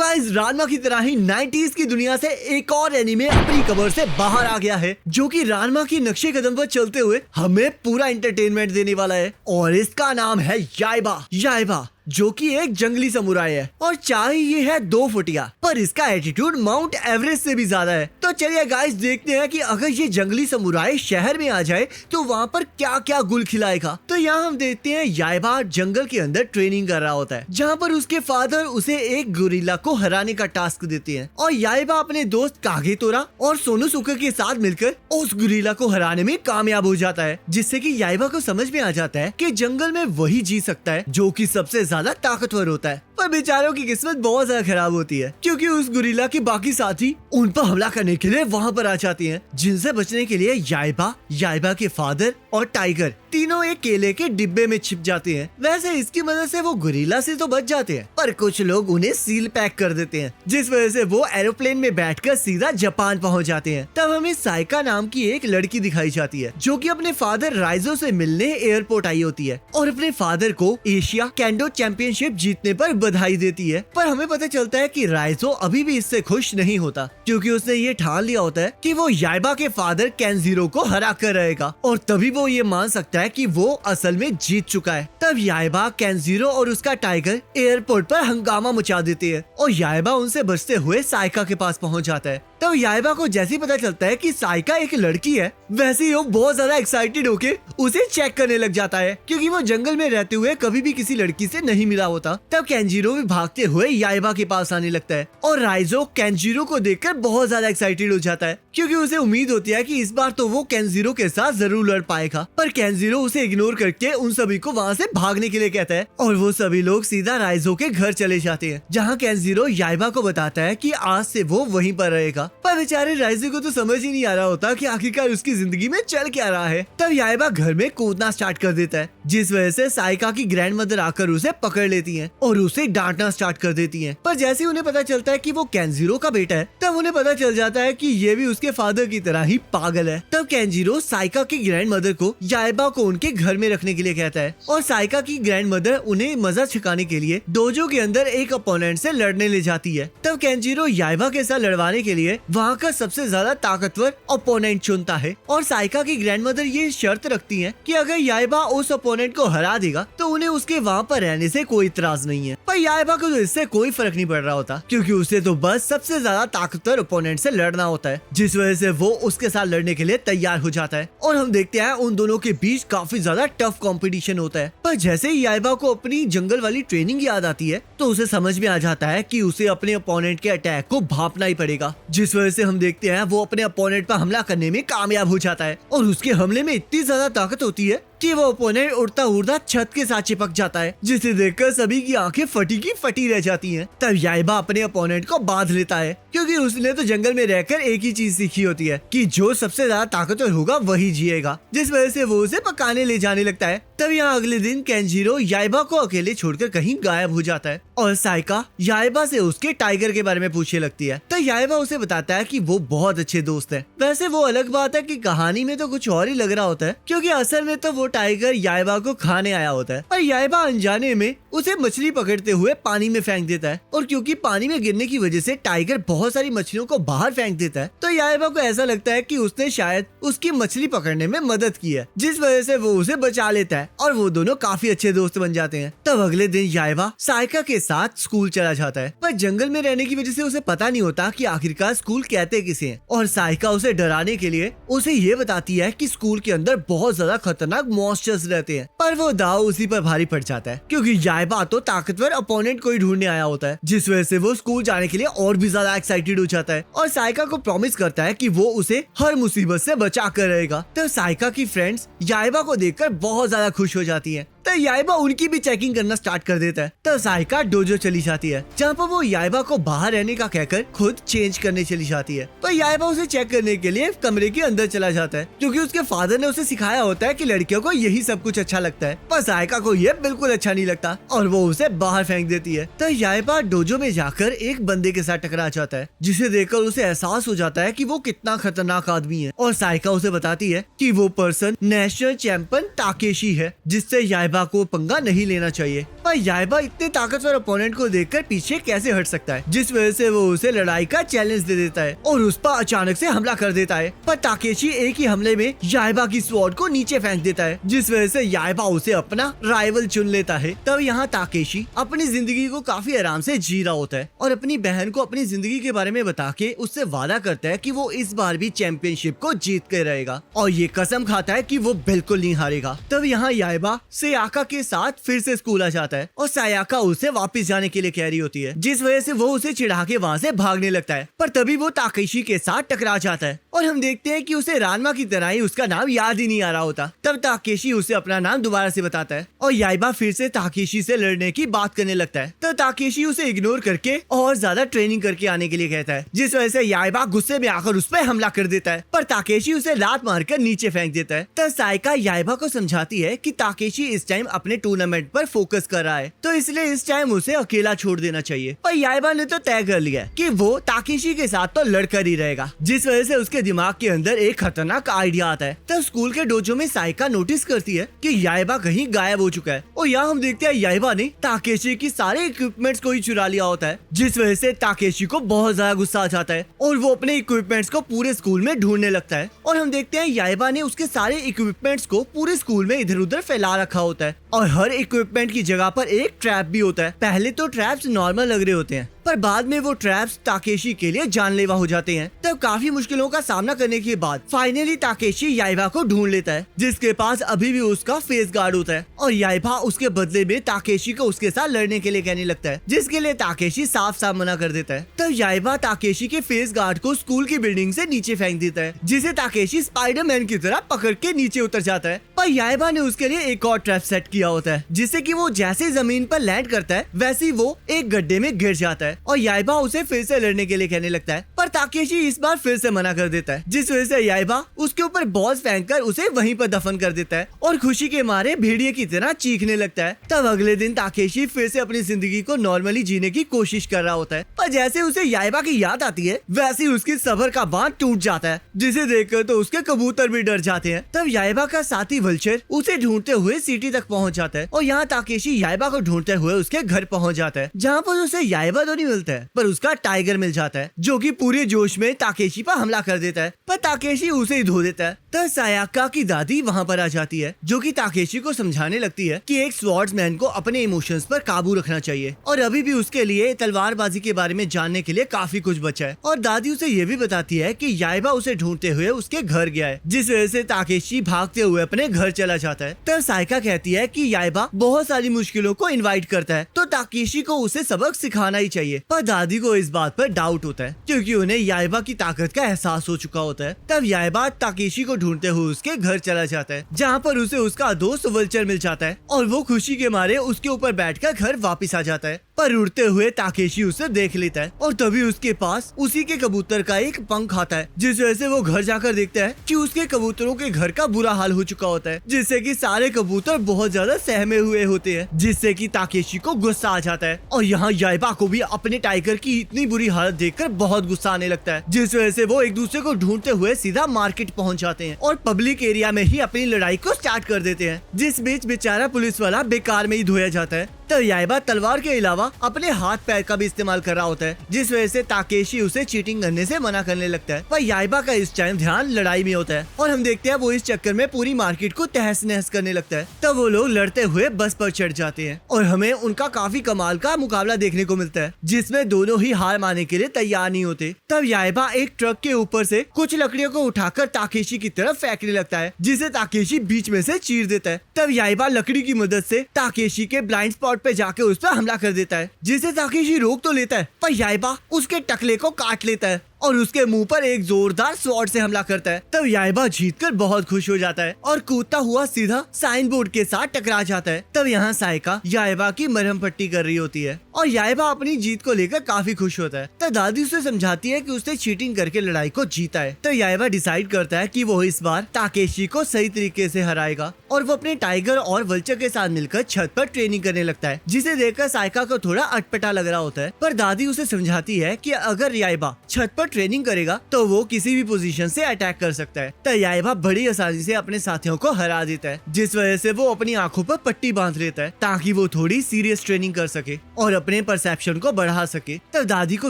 Guys, रानमा की तरह ही 90s की दुनिया से एक और एनीमे अपनी कबर से बाहर आ गया है, जो कि रानमा की नक्शे कदम पर चलते हुए हमें पूरा एंटरटेनमेंट देने वाला है। और इसका नाम है याइबा, जो कि एक जंगली समुराई है। और चाहे ये है 2 फुटिया, पर इसका एटीट्यूड माउंट एवरेस्ट से भी ज्यादा है। तो चलिए गाइस, देखते हैं कि अगर ये जंगली समुराई शहर में आ जाए तो वहाँ पर क्या क्या गुल खिलाएगा। तो यहाँ हम देखते हैं याइबा जंगल के अंदर ट्रेनिंग कर रहा होता है, जहाँ पर उसके फादर उसे एक गोरिल्ला को हराने का टास्क देते हैं। और याइबा अपने दोस्त कागेतोरा और सोनोसुके के साथ मिलकर उस गोरिल्ला को हराने में कामयाब हो जाता है, जिससे कि याइबा को समझ में आ जाता है कि जंगल में वही जी सकता है जो कि सबसे ज्यादा ताकतवर होता है। पर बेचारों की किस्मत बहुत ज्यादा खराब होती है, क्योंकि उस गोरिल्ला के बाकी साथी उन पर हमला करने के लिए वहाँ पर आ जाती हैं, जिनसे बचने के लिए याइबा के फादर और टाइगर तीनों एक केले के डिब्बे में छिप जाते हैं। वैसे इसकी मदद से वो गोरिल्ला से तो बच जाते हैं, पर कुछ लोग उन्हें सील पैक कर देते हैं, जिस वजह से वो एरोप्लेन में बैठकर सीधा जापान पहुंच जाते हैं। तब हमें साइका नाम की एक लड़की दिखाई जाती है, जो कि अपने फादर राइजो से मिलने एयरपोर्ट आई होती है और अपने फादर को एशिया कैंडो चैंपियनशिप जीतने पर बधाई देती है। पर हमें पता चलता है कि राइजो अभी भी इससे खुश नहीं होता, क्योंकि उसने ये ठान लिया होता है कि वो याइबा के फादर केंजीरो को हरा कर रहेगा, और तभी वो ये मान सकता है कि वो असल में जीत चुका है। तब याइबा, केंजीरो और उसका टाइगर एयरपोर्ट पर हंगामा मचा देते हैं, और याइबा उनसे बचते हुए साइका के पास पहुंच जाता है। तब याइबा को जैसे ही पता चलता है कि साइका एक लड़की है, वैसे ही वो बहुत ज्यादा एक्साइटेड होके उसे चेक करने लग जाता है, क्योंकि वो जंगल में रहते हुए कभी भी किसी लड़की से नहीं मिला होता। तब केंजीरो भी भागते हुए याइबा के पास आने लगता है, और राइजो केंजीरो को देखकर बहुत ज्यादा एक्साइटेड हो जाता है, क्योंकि उसे उम्मीद होती है कि इस बार तो वो केंजीरो के साथ जरूर लड़ पाएगा। पर केंजीरो उसे इग्नोर करके उन सभी को वहाँ से भागने के लिए कहता है, और वो सभी लोग सीधा राइजो के घर चले जाते हैं, जहाँ केंजीरो याइबा को बताता है कि आज से वो वहीं पर रहेगा। पर बेचारे राइजो को तो समझ ही नहीं आ रहा होता कि आखिरकार उसकी जिंदगी में चल क्या रहा है। तब याइबा घर में कूदना स्टार्ट कर देता है, जिस वजह से साइका की ग्रैंड मदर आकर उसे पकड़ लेती है और उसे डांटना स्टार्ट कर देती है। पर जैसे ही उन्हें पता चलता है कि वो केंजीरो का बेटा है, तब उन्हें पता चल जाता है कि ये भी उसके फादर की तरह ही पागल है। तब केंजीरो साइका की ग्रैंड मदर को याइबा को उनके घर में रखने के लिए कहता है, और साइका की ग्रैंड मदर उन्हें मजा छिकाने के लिए डोजो के अंदर एक अपोनेंट से लड़ने ले जाती है। तब केंजीरो याइबा के साथ लड़वाने के लिए वहाँ का सबसे ज्यादा ताकतवर ओपोनेंट चुनता है, और साइका की ग्रैंड मदर ये शर्त रखती है कि अगर याइबा उस ओपोनेंट को हरा देगा तो उन्हें उसके वहाँ पर रहने से कोई इतराज नहीं है। पर याइबा को तो इससे कोई फर्क नहीं पड़ रहा होता, क्योंकि उसे तो बस सबसे ज्यादा ताकतवर ओपोनेंट से लड़ना होता है, जिस वजह से वो उसके साथ लड़ने के लिए तैयार हो जाता है। और हम देखते हैं उन दोनों के बीच काफी ज्यादा टफ कंपटीशन होता है। पर जैसे ही याइबा को अपनी जंगल वाली ट्रेनिंग याद आती है, तो उसे समझ में आ जाता है कि उसे अपने ओपोनेंट के अटैक को भांपना ही पड़ेगा, जिस वजह से हम देखते हैं वो अपने ओपोनेंट पर हमला करने में कामयाब हो जाता है। और उसके हमले में इतनी ज्यादा ताकत होती है कि वो ओपोनेंट उड़ता उड़ता छत के साथ चिपक जाता है, जिसे देखकर सभी की आंखें फटी की फटी रह जाती हैं। तब याइबा अपने ओपोनेंट को बांध लेता है, क्योंकि उसने तो जंगल में रहकर एक ही चीज सीखी होती है कि जो सबसे ज्यादा ताकतवर होगा वही जिएगा, जिस वजह से वो उसे पकाने ले जाने लगता है। तब यहाँ अगले दिन केंजीरो याइबा को अकेले छोड़कर कहीं गायब हो जाता है, और साइका याइबा से उसके टाइगर के बारे में पूछने लगती है। तो याइबा उसे बताता है कि वो बहुत अच्छे दोस्त हैं। वैसे वो अलग बात है कि कहानी में तो कुछ और ही लग रहा होता है, क्योंकि असल में तो वो टाइगर याइबा को खाने आया होता है, और याइबा अनजाने में उसे मछली पकड़ते हुए पानी में फेंक देता है। और क्योंकि पानी में गिरने की वजह से टाइगर बहुत सारी मछलियों को बाहर फेंक देता है, तो याइबा को ऐसा लगता है कि उसने शायद उसकी मछली पकड़ने में मदद की है, जिस वजह से वो उसे बचा लेता है, और वो दोनों काफी अच्छे दोस्त बन जाते हैं। तब अगले दिन याइबा साइका के साथ स्कूल चला जाता है, पर जंगल में रहने की वजह से उसे पता नहीं होता कि आखिरकार स्कूल कहते किसे हैं। और साइका उसे डराने के लिए उसे ये बताती है कि स्कूल के अंदर बहुत ज्यादा खतरनाक मॉन्स्टर्स रहते हैं। पर वो दाव उसी पर भारी पड़ जाता है, क्योंकि याइबा तो ताकतवर अपोनेंट को ही ढूंढने आया होता है, जिस वजह से वो स्कूल जाने के लिए और भी ज्यादा एक्साइटेड हो जाता है, और साइका को प्रॉमिस करता है कि वो उसे हर मुसीबत से बचा कर रहेगा। तब साइका की फ्रेंड्स याइबा को देखकर बहुत ज्यादा खुश हो जाती हैं। तो याइबा उनकी भी चेकिंग करना स्टार्ट कर देता है। तब साइका डोजो चली जाती है, जहाँ पर वो याइबा को बाहर रहने का कहकर खुद चेंज करने चली जाती है। पर याइबा उसे चेक करने के लिए कमरे के अंदर चला जाता है, क्योंकि उसके फादर ने उसे सिखाया होता है कि लड़कियों को यही सब कुछ अच्छा लगता है। पर साइका को ये बिल्कुल अच्छा नहीं लगता, और वो उसे बाहर फेंक देती है। तो याइबा डोजो में जाकर एक बंदे के साथ टकरा जाता है, जिसे देखकर उसे एहसास हो जाता है कि वो कितना खतरनाक आदमी है। और साइका उसे बताती है कि वो पर्सन नेशनल चैंपियन ताकेशी है, जिससे याइबा को पंगा नहीं लेना चाहिए। पर याइबा इतने ताकतवर अपोनेंट को देखकर पीछे कैसे हट सकता है, जिस वजह से वो उसे लड़ाई का चैलेंज दे देता है और उस पर अचानक से हमला कर देता है। पर ताकेशी एक ही हमले में याइबा की स्वॉर्ड को नीचे फेंक देता है, जिस वजह से याइबा उसे अपना राइवल चुन लेता है। तब यहाँ ताकेशी अपनी जिंदगी को काफी आराम से जी रहा होता है और अपनी बहन को अपनी जिंदगी के बारे में बता के उससे वादा करता है कि वो इस बार भी चैंपियनशिप को जीत कर रहेगा और ये कसम खाता है कि वो बिल्कुल नहीं हारेगा। तब यहाँ याइबा सायाका के साथ फिर से स्कूल आ जाता है और सायाका उसे वापस जाने के लिए कह रही होती है, जिस वजह से वो उसे चिढ़ा के वहाँ से भागने लगता है। पर तभी वो ताकेशी के साथ टकरा जाता है और हम देखते हैं कि उसे रानमा की तरह ही उसका नाम याद ही नहीं आ रहा होता। तब ताकेशी उसे अपना नाम दोबारा से बताता है और याइबा फिर से ताकेशी से लड़ने की बात करने लगता है। तब ताकेशी उसे इग्नोर करके और ज्यादा ट्रेनिंग करके आने के लिए कहता है, जिस वजह से याइबा गुस्से में आकर उस पर हमला कर देता है। पर ताकेशी उसे लात मारकर नीचे फेंक देता है। तब सायका याइबा को समझाती है कि ताकेशी इस टाइम अपने टूर्नामेंट पर फोकस कर रहा है, तो इसलिए इस टाइम उसे अकेला छोड़ देना चाहिए। पर याइबा ने तो तय कर लिया कि वो ताकेशी के साथ तो लड़कर ही रहेगा, जिस वजह से उसके दिमाग के अंदर एक खतरनाक आइडिया आता है। तब स्कूल के डोजो में सायका नोटिस करती है कि याइबा कहीं गायब हो चुका है और यहाँ हम देखते हैं याइबा ने ताकेशी की सारे इक्विपमेंट्स को ही चुरा लिया होता है, जिस वजह से ताकेशी को बहुत ज्यादा गुस्सा आ जाता है और वो अपने इक्विपमेंट्स को पूरे स्कूल में ढूंढने लगता है। और हम देखते हैं याइबा ने उसके सारे इक्विपमेंट्स को पूरे स्कूल में इधर उधर फैला रखा होता है और हर इक्विपमेंट की जगह पर एक ट्रैप भी होता है। पहले तो ट्रैप्स नॉर्मल लग रहे होते हैं, पर बाद में वो ट्रैप्स ताकेशी के लिए जानलेवा हो जाते हैं। तब काफी मुश्किलों का सामना करने के बाद फाइनली ताकेशी याइबा को ढूंढ लेता है, जिसके पास अभी भी उसका फेस गार्ड होता है और याइबा उसके बदले में ताकेशी को उसके साथ लड़ने के लिए कहने लगता है, जिसके लिए ताकेशी साफ साफ मना कर देता है। तब याइबा ताकेशी के फेस गार्ड को स्कूल की बिल्डिंग से नीचे फेंक देता है, जिसे ताकेशी स्पाइडरमैन की तरह पकड़ के नीचे उतर जाता है। पर याइबा ने उसके लिए एक और ट्रैप सेट किया होता है, जिससे कि वो जैसे जमीन पर लैंड करता है वैसे ही वो एक गड्ढे में गिर जाता है और याइबा उसे फिर से लड़ने के लिए कहने लगता है। पर ताकेशी इस बार फिर से मना कर देता है, जिस वजह से याइबा उसके ऊपर बॉल्स फेंककर उसे वहीं पर दफन कर देता है और खुशी के मारे भेड़िए की तरह चीखने लगता है। तब अगले दिन ताकेशी फिर से अपनी जिंदगी को नॉर्मली जीने की कोशिश कर रहा होता है, पर जैसे उसे याइबा की याद आती है वैसे ही उसकी सब्र का बांध टूट जाता है, जिसे देखकर तो उसके कबूतर भी डर जाते हैं। तब याइबा का साथी वल्चर उसे ढूंढते हुए सिटी तक पहुंच जाता है और यहाँ ताकेशी याइबा को ढूंढते हुए उसके घर पहुंच जाता है, जहाँ पर उसे याइबा तो नहीं मिलता है पर उसका टाइगर मिल जाता है, जो कि पूरे जोश में ताकेशी पर हमला कर देता है, पर ताकेशी उसे ही धो देता है। तब सायाका की दादी वहाँ पर आ जाती है, जो कि ताकेशी को समझाने लगती है कि एक स्वॉर्ड्समैन को अपने इमोशंस पर काबू रखना चाहिए और अभी भी उसके लिए तलवारबाजी के बारे में जानने के लिए काफी कुछ बचा है। और दादी उसे ये भी बताती है कि याइबा उसे ढूंढते हुए उसके घर गया है, जिस वजह से ताकेशी भागते हुए अपने घर चला जाता है। तब सायका कहती है कि याइबा बहुत सारी मुश्किलों को इनवाइट करता है, तो ताकेशी को उसे सबक सिखाना ही चाहिए। पर दादी को इस बात पर डाउट होता है, क्योंकि उन्हें याइबा की ताकत का एहसास हो चुका होता है। तब याइबा ताकेशी को ढूंढते हुए उसके घर चला जाता है, जहाँ पर उसे उसका दोस्त वल्चर मिल जाता है और वो खुशी के मारे उसके ऊपर बैठकर घर वापस आ जाता है। पर उड़ते हुए ताकेशी उसे देख लेता है और तभी उसके पास उसी के कबूतर का एक पंख आता है, जिस वजह से वो घर जाकर देखता है कि उसके कबूतरों के घर का बुरा हाल हो चुका होता है, जिससे कि सारे कबूतर बहुत ज्यादा सहमे हुए होते हैं, जिससे कि ताकेशी को गुस्सा आ जाता है। और यहाँ याइबा को भी अपने टाइगर की इतनी बुरी हालत देखकर बहुत गुस्सा आने लगता है, जिस वजह से वो एक दूसरे को ढूंढते हुए सीधा मार्केट पहुंच जाते हैं और पब्लिक एरिया में ही अपनी लड़ाई को स्टार्ट कर देते हैं, जिस बीच बेचारा पुलिस वाला बेकार में ही धोया जाता है। तब याइबा तलवार के अलावा अपने हाथ पैर का भी इस्तेमाल कर रहा होता है, जिस वजह से ताकेशी उसे चीटिंग करने से मना करने लगता है। पर याइबा का इस टाइम ध्यान लड़ाई में होता है और हम देखते हैं वो इस चक्कर में पूरी मार्केट को तहस नहस करने लगता है। तब वो लोग लड़ते हुए बस पर चढ़ जाते हैं और हमें उनका काफी कमाल का मुकाबला देखने को मिलता है, जिसमें दोनों ही हार मानने के लिए तैयार नहीं होते। तब याइबा एक ट्रक के ऊपर से कुछ लकड़ियों को उठाकर ताकेशी की तरफ फेंकने लगता है, जिसे ताकेशी बीच में से चीर देता है। तब याइबा लकड़ी की मदद से ताकेशी के ब्लाइंड स्पॉट पे जाके उस पर हमला कर देता है, जिसे ताकेशी रोक तो लेता है पर याइबा उसके टकले को काट लेता है और उसके मुंह पर एक जोरदार स्वॉर्ड से हमला करता है। तब याइबा जीतकर बहुत खुश हो जाता है और कूदता हुआ सीधा साइन बोर्ड के साथ टकरा जाता है। तब यहाँ सायका याइबा की मरहम पट्टी कर रही होती है और याइबा अपनी जीत को लेकर काफी खुश होता है। तब दादी उसे समझाती है कि उसने चीटिंग करके लड़ाई को जीता है। तो याइबा डिसाइड करता है कि वो इस बार ताकेशी को सही तरीके से हराएगा और वो अपने टाइगर और वल्चर के साथ मिलकर छत पर ट्रेनिंग करने लगता है, जिसे देखकर सायका को थोड़ा अटपटा लग रहा होता है। पर दादी उसे समझाती है कि अगर याइबा छत पर ट्रेनिंग करेगा तो वो किसी भी पोजीशन से अटैक कर सकता है। तो याइबा बड़ी आसानी से अपने साथियों को हरा देता है, जिस वजह से वो अपनी आंखों पर पट्टी बांध लेता है ताकि वो थोड़ी सीरियस ट्रेनिंग कर सके और अपने परसेप्शन को बढ़ा सके। तब दादी को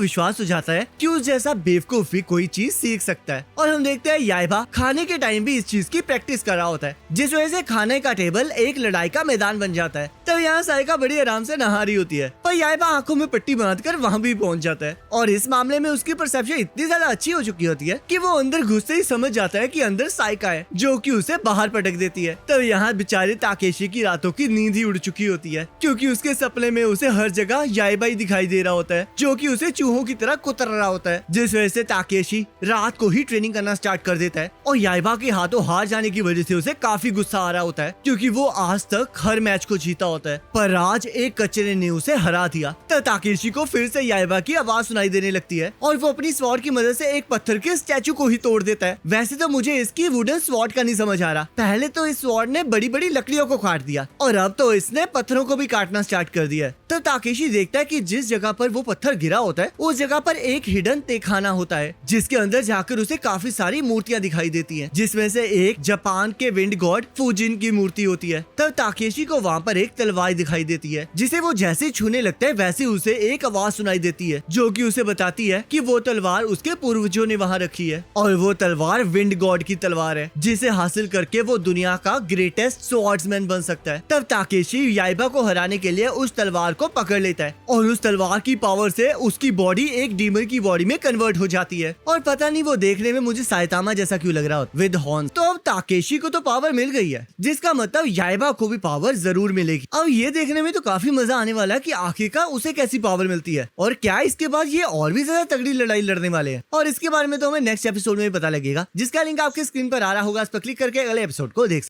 विश्वास हो जाता है कि उस जैसा बेवकूफ भी कोई चीज सीख सकता है और हम देखते हैं याइबा खाने के टाइम भी इस चीज की प्रैक्टिस कर रहा होता है, जिस वजह से खाने का टेबल एक लड़ाई का मैदान बन जाता है। तब यहाँ साइका बड़ी आराम से नहा रही होती है पर याइबा आंखों में पट्टी बांधकर वहाँ भी पहुँच जाता है और इस मामले में उसकी परसेप्शन इतनी ज्यादा अच्छी हो चुकी होती है कि वो अंदर घुसते ही समझ जाता है कि अंदर साइका है, जो कि उसे बाहर पटक देती है। तब यहाँ बेचारे ताकेशी की रातों की नींद ही उड़ चुकी होती है क्योंकि उसके सपने में उसे हर जगह याइबा ही दिखाई दे रहा होता है, जो कि उसे चूहों की तरह कुतर रहा होता है, जिस वजह से ताकेशी रात को ही ट्रेनिंग करना स्टार्ट कर देता है। और याइबा के हाथों हार जाने की वजह से उसे काफी गुस्सा आ रहा होता है क्योंकि वो आज तक हर मैच को जीता होता है, पर आज एक कचरे ने उसे हरा दिया। तब ताकेशी को फिर से याइबा की आवाज सुनाई देने लगती है और वो अपनी स्वॉर्ड की मदद से एक पत्थर के स्टैचू को ही तोड़ देता है। वैसे तो मुझे इसकी वुडन स्वॉर्ड का नहीं समझ आ रहा, पहले तो इस स्वॉर्ड ने बड़ी बड़ी लकड़ियों को काट दिया और अब तो इसने पत्थरों को भी काटना स्टार्ट कर दिया। तब ताकेशी देखता है कि जिस जगह पर वो पत्थर गिरा होता है उस जगह पर एक हिडन तेखाना होता है, जिसके अंदर जाकर उसे काफी सारी मूर्तियां दिखाई देती हैं, जिसमें से एक जापान के विंड गॉड फूजिन की मूर्ति होती है। तब ताकेशी को वहाँ पर एक तलवार दिखाई देती है, जिसे वो जैसे छूने लगता है वैसे उसे एक आवाज सुनाई देती है जो कि उसे बताती है कि वो तलवार उसके पूर्वजों ने वहाँ रखी है और वो तलवार विंड गॉड की तलवार है, जिसे हासिल करके वो दुनिया का ग्रेटेस्ट स्वॉर्ड्समैन बन सकता है। तब ताकेशी याइबा को हराने के लिए उस तलवार को पकड़ लेता है और उस तलवार की पावर से उसकी बॉडी एक डीमन की बॉडी में कन्वर्ट हो जाती है। और पता नहीं वो देखने में मुझे साइतामा जैसा क्यों लग रहा हो विद हॉर्न। तो अब ताकेशी को तो पावर मिल गई है, जिसका मतलब याइबा को भी पावर जरूर मिलेगी। अब ये देखने में तो काफी मजा आने वाला है कि आखिरकार उसे कैसी पावर मिलती है और क्या इसके बाद ये और भी ज्यादा तगड़ी लड़ाई लड़ने वाले हैं। और इसके बारे में तो हमें नेक्स्ट एपिसोड में पता लगेगा, जिसका लिंक आपके स्क्रीन पर आ रहा होगा, उस पर क्लिक करके अगले एपिसोड को देख